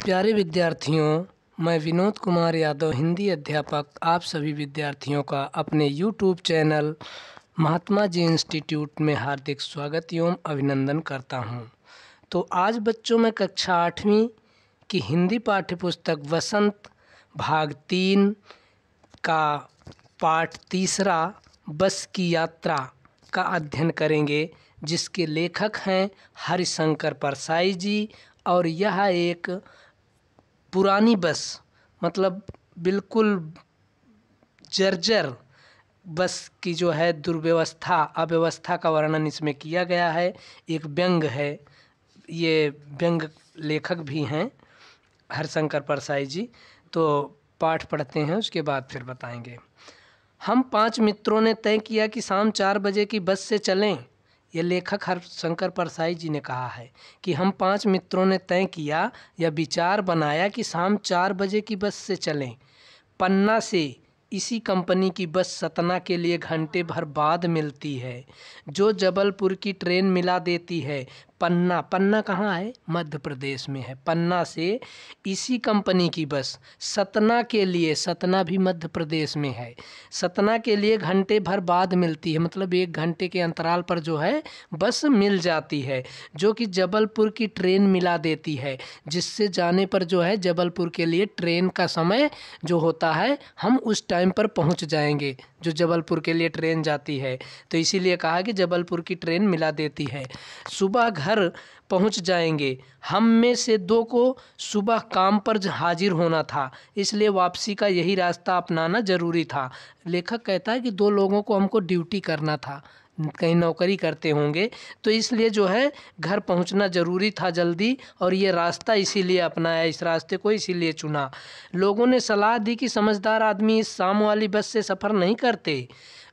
प्यारे विद्यार्थियों, मैं विनोद कुमार यादव हिंदी अध्यापक आप सभी विद्यार्थियों का अपने YouTube channel Mahatma ji institute में हार्दिक स्वागत एवं अभिनंदन करता हूं। तो आज बच्चों में कक्षा 8वीं की हिंदी पाठ्यपुस्तक वसंत भाग 3 का पाठ 3 बस की यात्रा का अध्ययन करेंगे, जिसके लेखक हैं हरिशंकर परसाई जी। और यह एक पुरानी बस, मतलब बिल्कुल जर्जर बस की जो है दुर्व्यवस्था, अव्यवस्था का वर्णन इसमें किया गया है। एक व्यंग है, ये व्यंग लेखक भी हैं हरिशंकर परसाई जी। तो पाठ पढ़ते हैं, उसके बाद फिर बताएंगे। हम 5 मित्रों ने तय किया कि शाम 4 बजे की बस से चलें। ये लेखक हरिशंकर परसाई जी ने कहा है कि हम 5 मित्रों ने तय किया या विचार बनाया कि शाम 4 बजे की बस से चलें। पन्ना से इसी कंपनी की बस सतना के लिए घंटे भर बाद मिलती है, जो जबलपुर की ट्रेन मिला देती है। पन्ना कहाँ है? मध्य प्रदेश में है। पन्ना से इसी कंपनी की बस सतना के लिए, सतना भी मध्य प्रदेश में है, सतना के लिए घंटे भर बाद मिलती है। मतलब 1 घंटे के अंतराल पर जो है बस मिल जाती है, जो कि जबलपुर की ट्रेन मिला देती है, जिससे जाने पर जो है जबलपुर के लिए ट्रेन का समय जो होता है हम उस टाइम पर पहुंच जाएंगे, जो जबलपुर के लिए ट्रेन जाती है। तो इसीलिए कहा कि जबलपुर की ट्रेन मिला देती है। सुबह घर पहुंच जाएंगे। हम में से 2 को सुबह काम पर हाजिर होना था, इसलिए वापसी का यही रास्ता अपनाना ज़रूरी था। लेखक कहता है कि 2 लोगों को हमको ड्यूटी करना था, कहीं नौकरी करते होंगे, तो इसलिए जो है घर पहुंचना ज़रूरी था जल्दी, और ये रास्ता इसीलिए अपनाया, इस रास्ते को इसीलिए चुना। लोगों ने सलाह दी कि समझदार आदमी इस शाम वाली बस से सफ़र नहीं करते।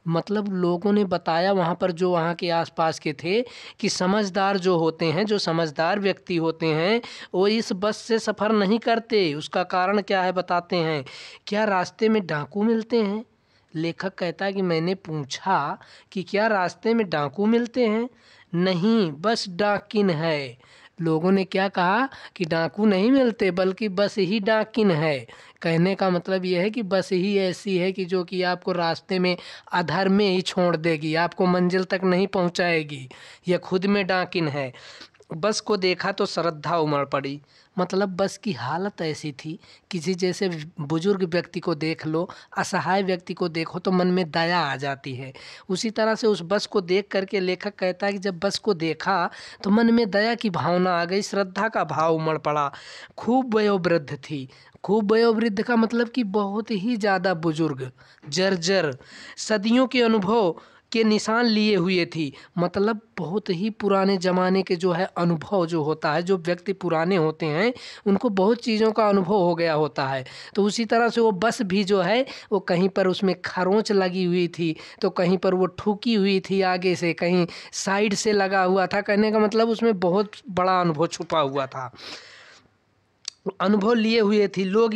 मतलब लोगों ने बताया वहाँ पर, जो वहाँ के आसपास के थे, कि समझदार जो होते हैं, जो समझदार व्यक्ति होते हैं, वो इस बस से सफ़र नहीं करते। उसका कारण क्या है बताते हैं। क्या रास्ते में डाकू मिलते हैं? लेखक कहता है कि मैंने पूछा कि क्या रास्ते में डाकू मिलते हैं? नहीं, बस डाकिन है। लोगों ने क्या कहा कि डाकू नहीं मिलते, बल्कि बस ही डाकिन है। कहने का मतलब यह है कि बस ही ऐसी है कि जो कि आपको रास्ते में अधर में ही छोड़ देगी, आपको मंजिल तक नहीं पहुंचाएगी। यह खुद में डाकिन है। बस को देखा तो श्रद्धा उमड़ पड़ी। मतलब बस की हालत ऐसी थी, किसी जैसे बुजुर्ग व्यक्ति को देख लो, असहाय व्यक्ति को देखो तो मन में दया आ जाती है। उसी तरह से उस बस को देख करके लेखक कहता है कि जब बस को देखा तो मन में दया की भावना आ गई, श्रद्धा का भाव उमड़ पड़ा। खूब वयोवृद्ध थी। खूब वयोवृद्ध का मतलब कि बहुत ही ज़्यादा बुजुर्ग, जर्जर, सदियों के अनुभव के निशान लिए हुए थी। मतलब बहुत ही पुराने ज़माने के जो है अनुभव जो होता है, जो व्यक्ति पुराने होते हैं उनको बहुत चीज़ों का अनुभव हो गया होता है। तो उसी तरह से वो बस भी जो है वो कहीं पर उसमें खरोंच लगी हुई थी, तो कहीं पर वो ठुकी हुई थी आगे से, कहीं साइड से लगा हुआ था। कहने का मतलब उसमें बहुत बड़ा अनुभव छुपा हुआ था, अनुभव लिए हुए थी लोग।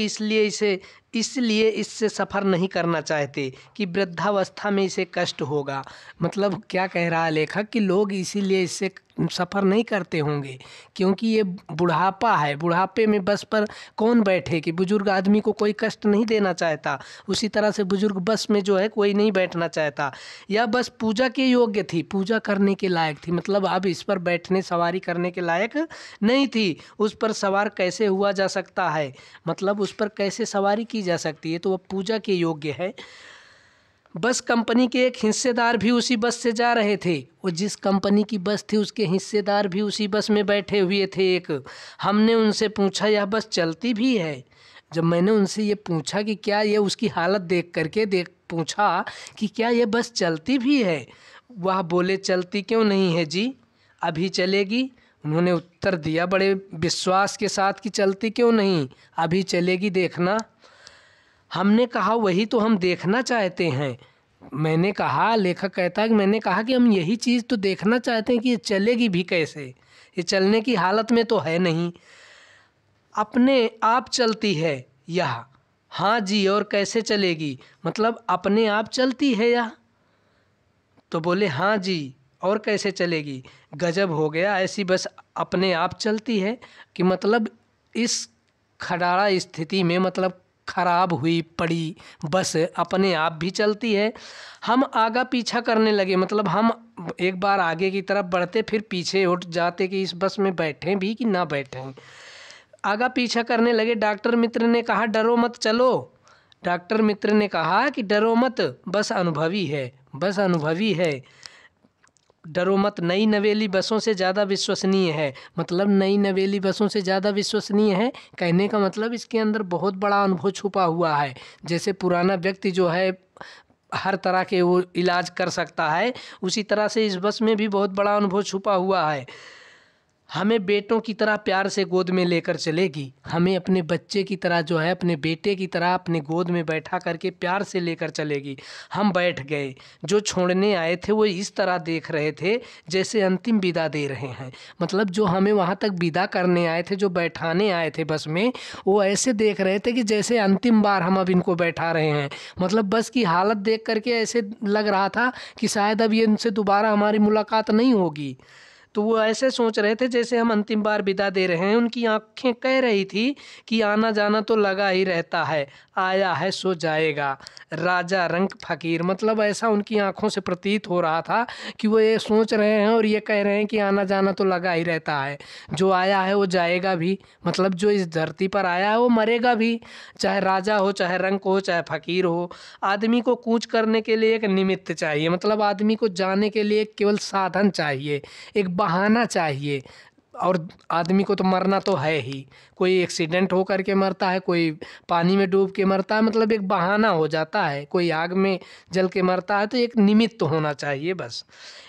इसलिए इससे सफ़र नहीं करना चाहते कि वृद्धावस्था में इसे कष्ट होगा। मतलब क्या कह रहा है लेखक कि लोग इसीलिए इससे सफ़र नहीं करते होंगे क्योंकि ये बुढ़ापा है। बुढ़ापे में बस पर कौन बैठे, कि बुजुर्ग आदमी को कोई कष्ट नहीं देना चाहता। उसी तरह से बुजुर्ग बस में जो है कोई नहीं बैठना चाहता। यह बस पूजा के योग्य थी, पूजा करने के लायक थी। मतलब अब इस पर बैठने, सवारी करने के लायक नहीं थी। उस पर सवार कैसे हुआ जा सकता है, मतलब उस पर कैसे सवारी की जा सकती है, तो वह पूजा के योग्य है। बस कंपनी के एक हिस्सेदार भी उसी बस से जा रहे थे। वो जिस कंपनी की बस थी उसके हिस्सेदार भी उसी बस में बैठे हुए थे। एक हमने उनसे पूछा, यह बस चलती भी है? जब मैंने उनसे ये पूछा कि क्या ये, उसकी हालत देख करके पूछा कि क्या ये बस चलती भी है, वह बोले चलती क्यों नहीं है जी, अभी चलेगी। उन्होंने उत्तर दिया बड़े विश्वास के साथ कि चलती क्यों नहीं, अभी चलेगी, देखना। हमने कहा वही तो हम देखना चाहते हैं। मैंने कहा, लेखक कहता है कि मैंने कहा कि हम यही चीज़ तो देखना चाहते हैं कि ये चलेगी भी कैसे, ये चलने की हालत में तो है नहीं। अपने आप चलती है यह? हाँ जी, और कैसे चलेगी? मतलब अपने आप चलती है यह? तो बोले हाँ जी, और कैसे चलेगी? गजब हो गया, ऐसी बस अपने आप चलती है कि मतलब इस खटारा स्थिति में मतलब खराब हुई पड़ी बस अपने आप भी चलती है। हम आगा पीछा करने लगे, मतलब हम एक बार आगे की तरफ बढ़ते फिर पीछे उठ जाते कि इस बस में बैठें भी कि ना बैठें। आगा पीछा करने लगे। डॉक्टर मित्र ने कहा डरो मत चलो। डॉक्टर मित्र ने कहा कि डरो मत, बस अनुभवी है, बस अनुभवी है, डरो मत, नई नवेली बसों से ज़्यादा विश्वसनीय है। मतलब नई नवेली बसों से ज़्यादा विश्वसनीय है कहने का मतलब इसके अंदर बहुत बड़ा अनुभव छुपा हुआ है। जैसे पुराना व्यक्ति जो है हर तरह के वो इलाज कर सकता है, उसी तरह से इस बस में भी बहुत बड़ा अनुभव छुपा हुआ है। हमें बेटों की तरह प्यार से गोद में लेकर चलेगी, हमें अपने बच्चे की तरह जो है अपने बेटे की तरह अपने गोद में बैठा करके प्यार से लेकर चलेगी। हम बैठ गए। जो छोड़ने आए थे वो इस तरह देख रहे थे जैसे अंतिम विदा दे रहे हैं। मतलब जो हमें वहाँ तक विदा करने आए थे, जो बैठाने आए थे बस में, वो ऐसे देख रहे थे कि जैसे अंतिम बार हम अब इनको बैठा रहे हैं। मतलब बस की हालत देख करके ऐसे लग रहा था कि शायद अब ये इनसे दोबारा हमारी मुलाकात नहीं होगी। तो वो ऐसे सोच रहे थे जैसे हम अंतिम बार विदा दे रहे हैं। उनकी आंखें कह रही थी कि आना जाना तो लगा ही रहता है, आया है सो जाएगा, राजा रंक फकीर। मतलब ऐसा उनकी आंखों से प्रतीत हो रहा था कि वो ये सोच रहे हैं और ये कह रहे हैं कि आना जाना तो लगा ही रहता है, जो आया है वो जाएगा भी। मतलब जो इस धरती पर आया है वो मरेगा भी, चाहे राजा हो, चाहे रंक हो, चाहे फकीर हो। आदमी को कूच करने के लिए एक निमित्त चाहिए, मतलब आदमी को जाने के लिए केवल साधन चाहिए, एक बहाना चाहिए। और आदमी को तो मरना तो है ही, कोई एक्सीडेंट हो करके मरता है, कोई पानी में डूब के मरता है, मतलब एक बहाना हो जाता है। कोई आग में जल के मरता है तो एक निमित्त होना चाहिए बस।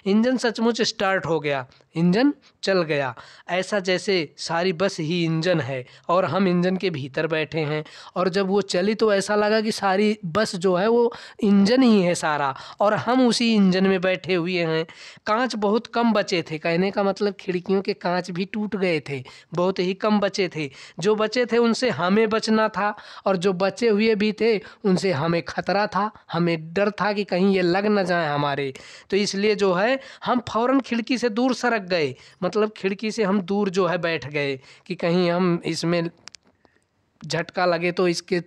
इंजन सचमुच स्टार्ट हो गया, इंजन चल गया, ऐसा जैसे सारी बस ही इंजन है और हम इंजन के भीतर बैठे हैं। और जब वो चली तो ऐसा लगा कि सारी बस जो है वो इंजन ही है सारा, और हम उसी इंजन में बैठे हुए हैं। कांच बहुत कम बचे थे, कहने का मतलब खिड़कियों के कांच भी टूट गए थे, बहुत ही कम बचे थे। जो बचे थे उनसे हमें बचना था, और जो बचे हुए भी थे उनसे हमें खतरा था, हमें डर था कि कहीं ये लग न जाए हमारे। तो इसलिए जो है हम फौरन खिड़की से दूर सरक गए, मतलब खिड़की से हम दूर जो है बैठ गए कि कहीं हम इसमें झटका लगे तो इसके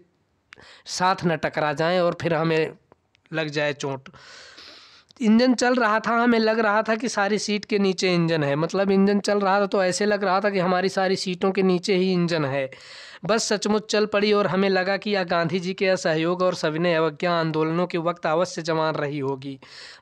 साथ न टकरा जाएं और फिर हमें लग जाए चोट। इंजन चल रहा था, हमें लग रहा था कि सारी सीट के नीचे इंजन है। मतलब इंजन चल रहा था तो ऐसे लग रहा था कि हमारी सारी सीटों के नीचे ही इंजन है। बस सचमुच चल पड़ी और हमें लगा कि यह गांधी जी के असहयोग और सविनय अवज्ञा आंदोलनों के वक्त अवश्य जवान रही होगी।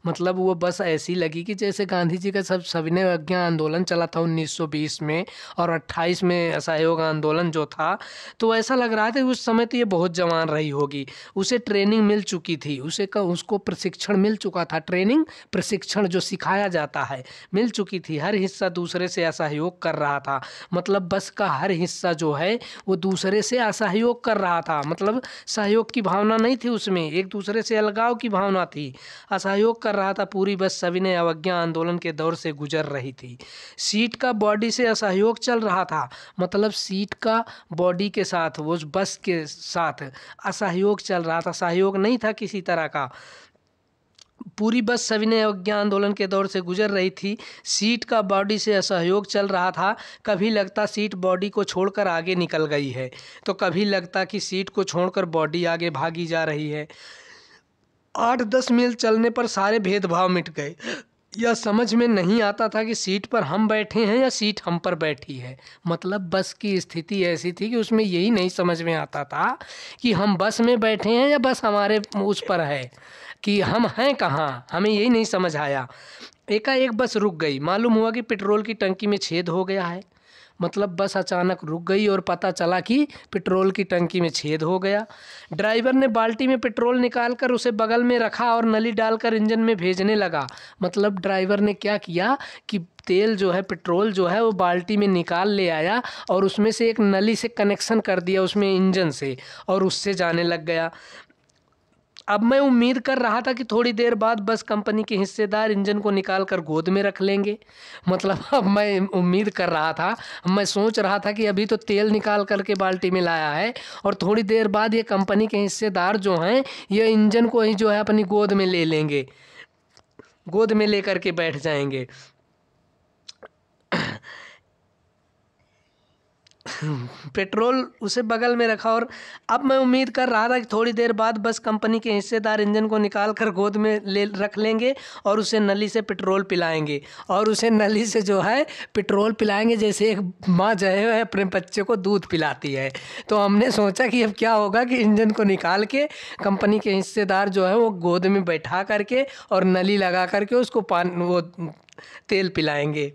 मतलब वो बस ऐसी लगी कि जैसे गांधी जी का सब सविनय अवज्ञा आंदोलन चला था 1920 में, और 28 में असहयोग आंदोलन जो था, तो ऐसा लग रहा था कि उस समय तो ये बहुत जवान रही होगी। उसे ट्रेनिंग मिल चुकी थी, उसको प्रशिक्षण मिल चुका था, ट्रेनिंग प्रशिक्षण जो सिखाया जाता है मिल चुकी थी। हर हिस्सा दूसरे से असहयोग कर रहा था, मतलब बस का हर हिस्सा जो है वो दूसरे से असहयोग कर रहा था। मतलब सहयोग की भावना नहीं थी उसमें, एक दूसरे से अलगाव की भावना थी, असहयोग कर रहा था। पूरी बस सविनय अवज्ञा आंदोलन के दौर से गुजर रही थी। सीट का बॉडी से असहयोग चल रहा था, मतलब सीट का बॉडी के साथ, वो बस के साथ असहयोग चल रहा था, सहयोग नहीं था किसी तरह का। पूरी बस सविनय अवज्ञा आंदोलन के दौर से गुजर रही थी, सीट का बॉडी से असहयोग चल रहा था। कभी लगता सीट बॉडी को छोड़कर आगे निकल गई है, तो कभी लगता कि सीट को छोड़कर बॉडी आगे भागी जा रही है। 8-10 मील चलने पर सारे भेदभाव मिट गए। यह समझ में नहीं आता था कि सीट पर हम बैठे हैं या सीट हम पर बैठी है। मतलब बस की स्थिति ऐसी थी कि उसमें यही नहीं समझ में आता था कि हम बस में बैठे हैं या बस हमारे उस पर है, कि हम हैं कहाँ, हमें यही नहीं समझ आया। एकाएक बस रुक गई, मालूम हुआ कि पेट्रोल की टंकी में छेद हो गया है। मतलब बस अचानक रुक गई और पता चला कि पेट्रोल की टंकी में छेद हो गया। ड्राइवर ने बाल्टी में पेट्रोल निकालकर उसे बगल में रखा और नली डालकर इंजन में भेजने लगा। मतलब ड्राइवर ने क्या किया कि तेल जो है, पेट्रोल जो है, वो बाल्टी में निकाल ले आया और उसमें से एक नली से कनेक्शन कर दिया उसमें इंजन से, और उससे जाने लग गया। अब मैं उम्मीद कर रहा था कि थोड़ी देर बाद बस कंपनी के हिस्सेदार इंजन को निकाल कर गोद में रख लेंगे। मतलब अब मैं उम्मीद कर रहा था, मैं सोच रहा था कि अभी तो तेल निकाल करके बाल्टी में लाया है और थोड़ी देर बाद ये कंपनी के हिस्सेदार जो हैं ये इंजन को ही जो है अपनी गोद में ले लेंगे, गोद में ले करके बैठ जाएंगे। पेट्रोल उसे बगल में रखा और अब मैं उम्मीद कर रहा था कि थोड़ी देर बाद बस कंपनी के हिस्सेदार इंजन को निकाल कर गोद में ले रख लेंगे और उसे नली से पेट्रोल पिलाएंगे और उसे नली से जो है पेट्रोल पिलाएंगे, जैसे एक माँ जो है अपने बच्चे को दूध पिलाती है। तो हमने सोचा कि अब क्या होगा कि इंजन को निकाल के कंपनी के हिस्सेदार जो है वो गोद में बैठा करके और नली लगा करके उसको वो तेल पिलाएंगे।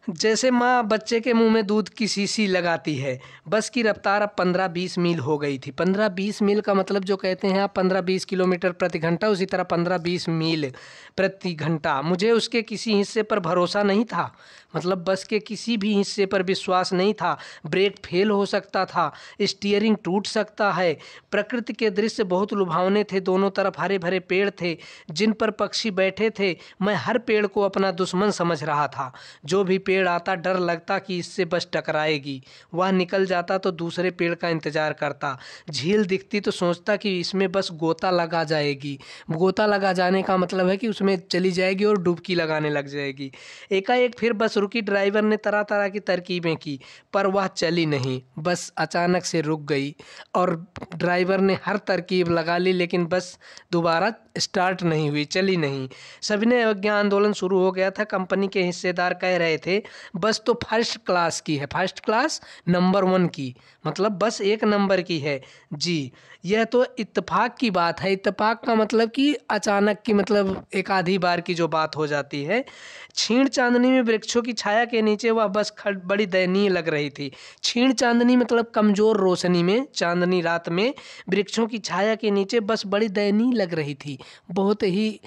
जैसे माँ बच्चे के मुंह में दूध की शीशी लगाती है। बस की रफ्तार अब 15-20 मील हो गई थी। 15-20 मील का मतलब जो कहते हैं आप 15-20 किलोमीटर प्रति घंटा, उसी तरह 15-20 मील प्रति घंटा। मुझे उसके किसी हिस्से पर भरोसा नहीं था, मतलब बस के किसी भी हिस्से पर विश्वास नहीं था। ब्रेक फेल हो सकता था, स्टीयरिंग टूट सकता है। प्रकृति के दृश्य बहुत लुभावने थे। दोनों तरफ हरे भरे पेड़ थे जिन पर पक्षी बैठे थे। मैं हर पेड़ को अपना दुश्मन समझ रहा था। जो भी पेड़ आता डर लगता कि इससे बस टकराएगी। वह निकल जाता तो दूसरे पेड़ का इंतजार करता। झील दिखती तो सोचता कि इसमें बस गोता लगा जाएगी। गोता लगा जाने का मतलब है कि उसमें चली जाएगी और डुबकी लगाने लग जाएगी। एकाएक फिर बस रुकी। ड्राइवर ने तरह तरह की तरकीबें की पर वह चली नहीं। बस अचानक से रुक गई और ड्राइवर ने हर तरकीब लगा ली, लेकिन बस दोबारा स्टार्ट नहीं हुई, चली नहीं। सविनय अवज्ञा आंदोलन शुरू हो गया था। कंपनी के हिस्सेदार कह रहे थे बस तो फर्स्ट क्लास की है, फर्स्ट क्लास नंबर 1 की, मतलब बस 1 नंबर की है जी। यह तो इत्तेफाक की बात है। इत्तेफाक का मतलब कि अचानक की, मतलब एक आधी बार की जो बात हो जाती है। क्षीण चांदनी में वृक्षों की छाया के नीचे वह बस बड़ी दयनीय लग रही थी। क्षीण चांदनी मतलब कमजोर रोशनी में, चांदनी रात में वृक्षों की छाया के नीचे बस बड़ी दयनीय लग रही थी। बहुत ही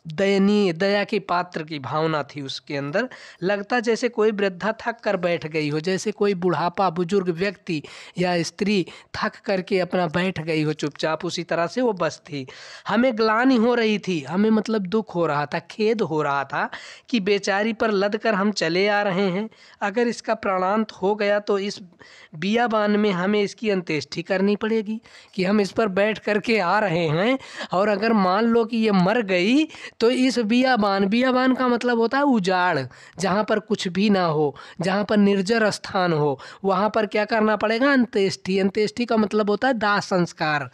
दयनीय, दया के पात्र की भावना थी उसके अंदर। लगता जैसे कोई वृद्धा थक कर बैठ गई हो, जैसे कोई बुढ़ापा बुजुर्ग व्यक्ति या स्त्री थक करके अपना बैठ गई हो चुपचाप, उसी तरह से वो बस थी। हमें ग्लानि हो रही थी, हमें मतलब दुख हो रहा था, खेद हो रहा था कि बेचारी पर लद कर हम चले आ रहे हैं। अगर इसका प्राणांत हो गया तो इस बियाबान में हमें इसकी अंत्येष्टि करनी पड़ेगी कि हम इस पर बैठ करके आ रहे हैं। और अगर मान लो कि ये मर गई तो इस बियाबान का मतलब होता है उजाड़, जहाँ पर कुछ भी ना हो, जहाँ पर निर्जर स्थान हो, वहाँ पर क्या करना पड़ेगा? अंत्येष्टि। अंत्येष्टि का मतलब होता है दाह संस्कार,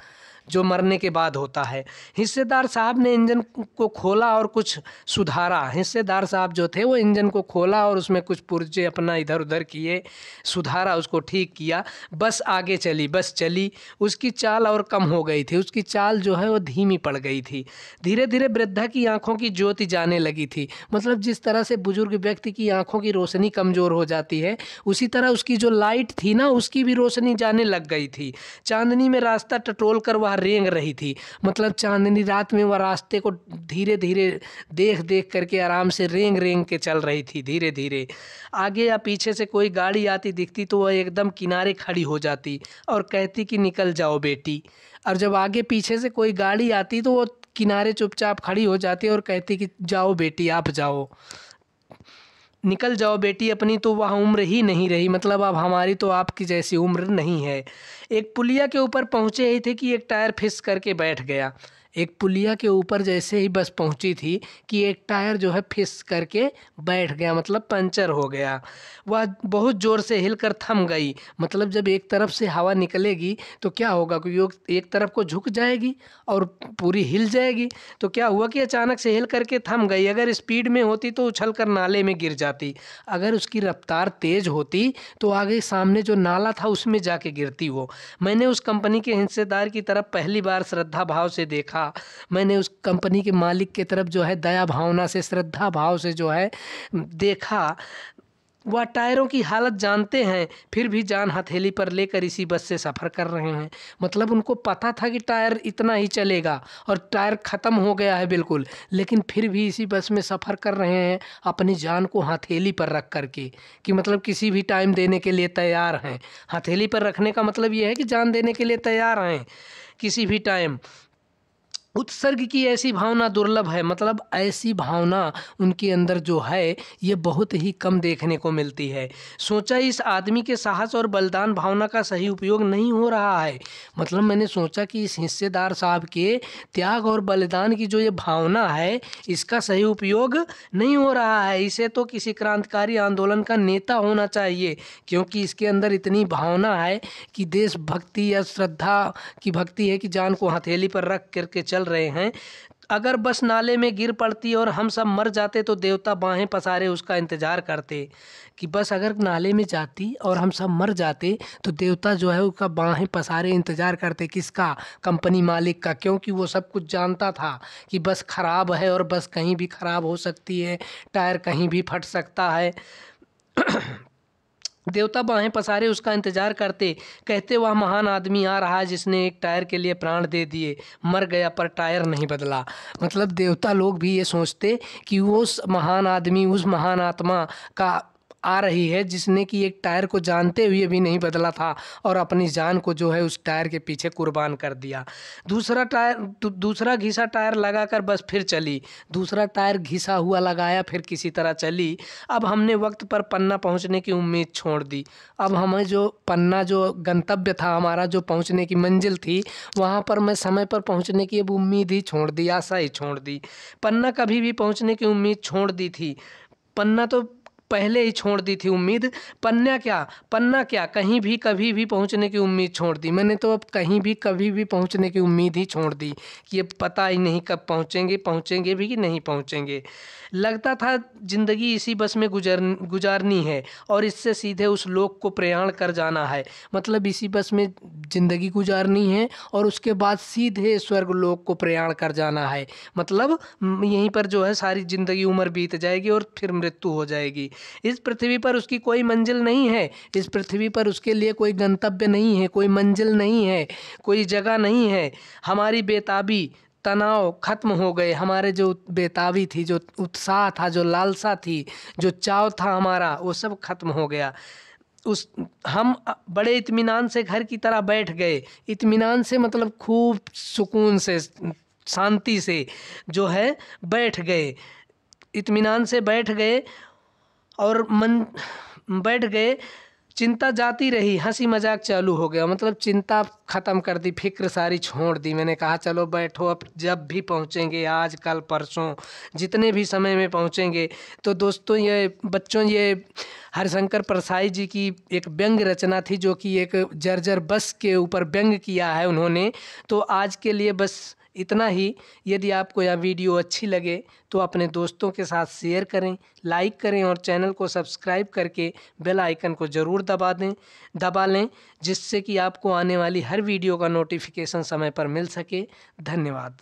जो मरने के बाद होता है। हिस्सेदार साहब ने इंजन को खोला और कुछ सुधारा। हिस्सेदार साहब जो थे वो इंजन को खोला और उसमें कुछ पुर्जे अपना इधर उधर किए, सुधारा, उसको ठीक किया। बस आगे चली, बस चली। उसकी चाल और कम हो गई थी, उसकी चाल जो है वो धीमी पड़ गई थी। धीरे धीरे वृद्धा की आंखों की ज्योति जाने लगी थी। मतलब जिस तरह से बुजुर्ग व्यक्ति की आंखों की रोशनी कमज़ोर हो जाती है, उसी तरह उसकी जो लाइट थी ना, उसकी भी रोशनी जाने लग गई थी। चांदनी में रास्ता टटोल कर वह रेंग रही थी। मतलब चांदनी रात में वह रास्ते को धीरे धीरे देख देख करके आराम से रेंग रेंग के चल रही थी। धीरे धीरे आगे या पीछे से कोई गाड़ी आती दिखती तो वह एकदम किनारे खड़ी हो जाती और कहती कि निकल जाओ बेटी। और जब आगे पीछे से कोई गाड़ी आती तो वो किनारे चुपचाप खड़ी हो जाती और कहती कि जाओ बेटी, आप जाओ, निकल जाओ बेटी। अपनी तो वह उम्र ही नहीं रही, मतलब अब हमारी तो आपकी जैसी उम्र नहीं है। एक पुलिया के ऊपर पहुँचे ही थे कि एक टायर फिस करके बैठ गया। एक पुलिया के ऊपर जैसे ही बस पहुंची थी कि एक टायर जो है फिस करके बैठ गया, मतलब पंचर हो गया। वह बहुत ज़ोर से हिलकर थम गई। मतलब जब एक तरफ से हवा निकलेगी तो क्या होगा कि एक तरफ को झुक जाएगी और पूरी हिल जाएगी। तो क्या हुआ कि अचानक से हिल करके थम गई। अगर स्पीड में होती तो उछल कर नाले में गिर जाती। अगर उसकी रफ्तार तेज़ होती तो आगे सामने जो नाला था उसमें जाके गिरती वो। मैंने उस कंपनी के हिस्सेदार की तरफ पहली बार श्रद्धा भाव से देखा। मैंने उस कंपनी के मालिक की तरफ जो है दया भावना से, श्रद्धा भाव से जो है देखा। वह टायरों की हालत जानते हैं, फिर भी जान हथेली पर लेकर इसी बस से सफ़र कर रहे हैं। मतलब उनको पता था कि टायर इतना ही चलेगा और टायर ख़त्म हो गया है बिल्कुल, लेकिन फिर भी इसी बस में सफ़र कर रहे हैं अपनी जान को हथेली पर रख करके, कि मतलब किसी भी टाइम देने के लिए तैयार हैं। हथेली पर रखने का मतलब ये है कि जान देने के लिए तैयार हैं किसी भी टाइम। उत्सर्ग की ऐसी भावना दुर्लभ है, मतलब ऐसी भावना उनके अंदर जो है ये बहुत ही कम देखने को मिलती है। सोचा इस आदमी के साहस और बलिदान भावना का सही उपयोग नहीं हो रहा है। मतलब मैंने सोचा कि इस हिस्सेदार साहब के त्याग और बलिदान की जो ये भावना है इसका सही उपयोग नहीं हो रहा है। इसे तो किसी क्रांतिकारी आंदोलन का नेता होना चाहिए, क्योंकि इसके अंदर इतनी भावना है कि देशभक्ति या श्रद्धा की भक्ति है कि जान को हथेली पर रख करके चल रहे हैं। अगर बस नाले में गिर पड़ती और हम सब मर जाते तो देवता बाहें पसारे उसका इंतजार करते। कि बस अगर नाले में जाती और हम सब मर जाते तो देवता जो है उसका बाहें पसारे इंतजार करते। किसका? कंपनी मालिक का, क्योंकि वो सब कुछ जानता था कि बस खराब है और बस कहीं भी खराब हो सकती है, टायर कहीं भी फट सकता है। देवता बाहें पसारे उसका इंतजार करते, कहते वह महान आदमी आ रहा है जिसने एक टायर के लिए प्राण दे दिए, मर गया पर टायर नहीं बदला। मतलब देवता लोग भी ये सोचते कि वो उस महान आदमी, उस महान आत्मा का आ रही है जिसने कि एक टायर को जानते हुए भी नहीं बदला था और अपनी जान को जो है उस टायर के पीछे कुर्बान कर दिया। दूसरा घिसा टायर लगाकर बस फिर चली, दूसरा टायर घिसा हुआ लगाया, फिर किसी तरह चली। अब हमने वक्त पर पन्ना पहुंचने की उम्मीद छोड़ दी। अब हमें जो पन्ना, जो गंतव्य था हमारा, जो पहुंचने की मंजिल थी, वहां पर मैं समय पर पहुंचने की अब उम्मीद ही छोड़ दी, आशा ही छोड़ दी। पन्ना कभी भी पहुंचने की उम्मीद छोड़ दी थी, पन्ना तो पहले ही छोड़ दी थी उम्मीद। पन्ना क्या कहीं भी कभी भी पहुंचने की उम्मीद छोड़ दी मैंने। तो अब कहीं भी कभी भी पहुंचने की उम्मीद ही छोड़ दी कि ये पता ही नहीं कब पहुंचेंगे भी कि नहीं पहुंचेंगे। लगता था जिंदगी इसी बस में गुजारनी है और इससे सीधे उस लोक को प्रयाण कर जाना है। मतलब इसी बस में जिंदगी गुजारनी है और उसके बाद सीधे स्वर्ग लोक को प्रयाण कर जाना है। मतलब यहीं पर जो है सारी जिंदगी उम्र बीत जाएगी और फिर मृत्यु हो जाएगी। इस पृथ्वी पर उसकी कोई मंजिल नहीं है, इस पृथ्वी पर उसके लिए कोई गंतव्य नहीं है, कोई मंजिल नहीं है, कोई जगह नहीं है। हमारी बेताबी, तनाव खत्म हो गए। हमारे जो बेताबी थी, जो उत्साह था, जो लालसा थी, जो चाव था हमारा, वो सब खत्म हो गया। हम बड़े इत्मीनान से घर की तरह बैठ गए। इत्मीनान से मतलब खूब सुकून से, शांति से जो है बैठ गए, इत्मीनान से बैठ गए और बैठ गए। चिंता जाती रही, हंसी मजाक चालू हो गया। मतलब चिंता ख़त्म कर दी, फिक्र सारी छोड़ दी। मैंने कहा चलो बैठो, अब जब भी पहुँचेंगे, आज कल परसों, जितने भी समय में पहुँचेंगे। तो दोस्तों ये हरिशंकर परसाई जी की एक व्यंग रचना थी, जो कि एक जर्जर बस के ऊपर व्यंग किया है उन्होंने। तो आज के लिए बस इतना ही। यदि आपको यह वीडियो अच्छी लगे तो अपने दोस्तों के साथ शेयर करें, लाइक करें और चैनल को सब्सक्राइब करके बेल आइकन को ज़रूर दबा लें, जिससे कि आपको आने वाली हर वीडियो का नोटिफिकेशन समय पर मिल सके। धन्यवाद।